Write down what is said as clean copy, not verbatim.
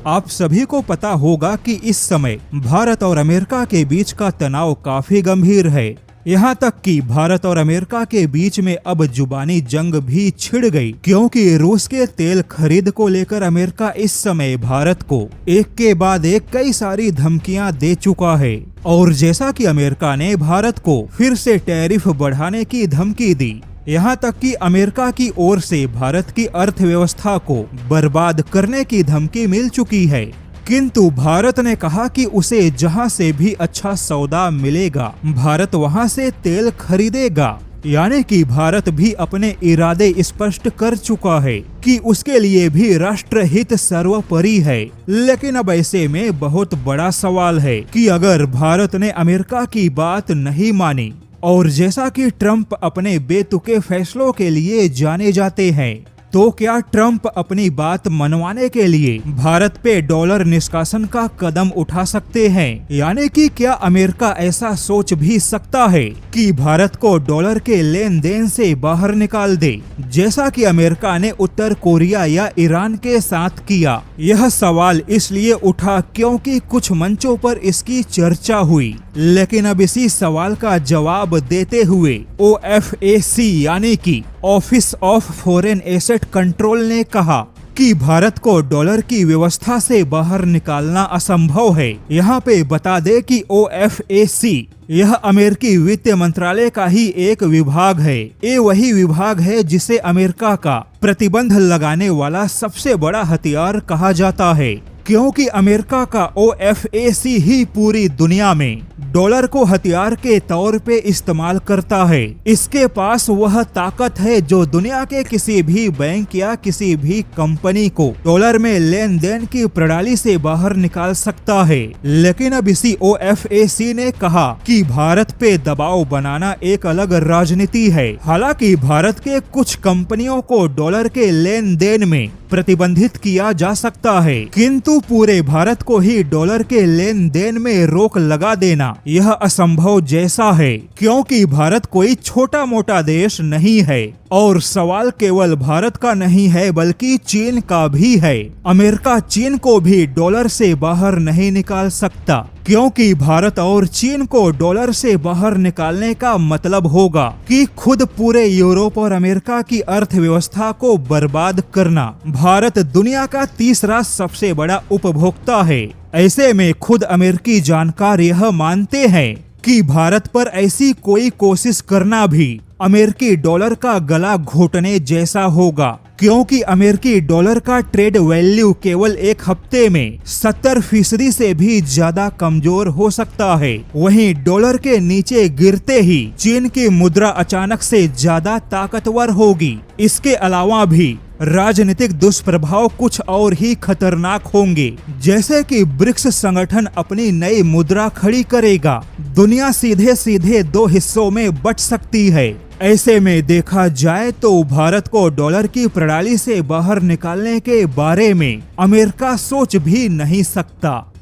आप सभी को पता होगा कि इस समय भारत और अमेरिका के बीच का तनाव काफी गंभीर है। यहाँ तक कि भारत और अमेरिका के बीच में अब जुबानी जंग भी छिड़ गई, क्योंकि रूस के तेल खरीद को लेकर अमेरिका इस समय भारत को एक के बाद एक कई सारी धमकियां दे चुका है। और जैसा कि अमेरिका ने भारत को फिर से टैरिफ बढ़ाने की धमकी दी, यहाँ तक कि अमेरिका की ओर से भारत की अर्थव्यवस्था को बर्बाद करने की धमकी मिल चुकी है। किंतु भारत ने कहा कि उसे जहां से भी अच्छा सौदा मिलेगा भारत वहां से तेल खरीदेगा। यानी कि भारत भी अपने इरादे स्पष्ट कर चुका है कि उसके लिए भी राष्ट्रहित सर्वोपरि है। लेकिन अब ऐसे में बहुत बड़ा सवाल है कि अगर भारत ने अमेरिका की बात नहीं मानी, और जैसा कि ट्रंप अपने बेतुके फैसलों के लिए जाने जाते हैं, तो क्या ट्रंप अपनी बात मनवाने के लिए भारत पे डॉलर निष्कासन का कदम उठा सकते हैं? यानी कि क्या अमेरिका ऐसा सोच भी सकता है कि भारत को डॉलर के लेन देन से बाहर निकाल दे, जैसा कि अमेरिका ने उत्तर कोरिया या ईरान के साथ किया? यह सवाल इसलिए उठा क्योंकि कुछ मंचों पर इसकी चर्चा हुई। लेकिन अब इसी सवाल का जवाब देते हुए OFAC यानी कि office of foreign asset control ने कहा कि भारत को डॉलर की व्यवस्था से बाहर निकालना असंभव है। यहाँ पे बता दे कि OFAC यह अमेरिकी वित्त मंत्रालय का ही एक विभाग है। ये वही विभाग है जिसे अमेरिका का प्रतिबंध लगाने वाला सबसे बड़ा हथियार कहा जाता है, क्योंकि अमेरिका का OFAC ही पूरी दुनिया में डॉलर को हथियार के तौर पे इस्तेमाल करता है। इसके पास वह ताकत है जो दुनिया के किसी भी बैंक या किसी भी कंपनी को डॉलर में लेन देन की प्रणाली से बाहर निकाल सकता है। लेकिन अब इसी OFAC ने कहा कि भारत पे दबाव बनाना एक अलग राजनीति है। हालांकि भारत के कुछ कंपनियों को डॉलर के लेन देन में प्रतिबंधित किया जा सकता है, किंतु पूरे भारत को ही डॉलर के लेन देन में रोक लगा देना यह असंभव जैसा है, क्योंकि भारत कोई छोटा मोटा देश नहीं है। और सवाल केवल भारत का नहीं है बल्कि चीन का भी है। अमेरिका चीन को भी डॉलर से बाहर नहीं निकाल सकता, क्योंकि भारत और चीन को डॉलर से बाहर निकालने का मतलब होगा कि खुद पूरे यूरोप और अमेरिका की अर्थव्यवस्था को बर्बाद करना। भारत दुनिया का तीसरा सबसे बड़ा उपभोक्ता है। ऐसे में खुद अमेरिकी जानकार यह मानते हैं कि भारत पर ऐसी कोई कोशिश करना भी अमेरिकी डॉलर का गला घोटने जैसा होगा, क्योंकि अमेरिकी डॉलर का ट्रेड वैल्यू केवल एक हफ्ते में 70% से भी ज्यादा कमजोर हो सकता है। वहीं डॉलर के नीचे गिरते ही चीन की मुद्रा अचानक से ज्यादा ताकतवर होगी। इसके अलावा भी राजनीतिक दुष्प्रभाव कुछ और ही खतरनाक होंगे, जैसे कि ब्रिक्स संगठन अपनी नई मुद्रा खड़ी करेगा। दुनिया सीधे सीधे दो हिस्सों में बंट सकती है। ऐसे में देखा जाए तो भारत को डॉलर की प्रणाली से बाहर निकालने के बारे में अमेरिका सोच भी नहीं सकता।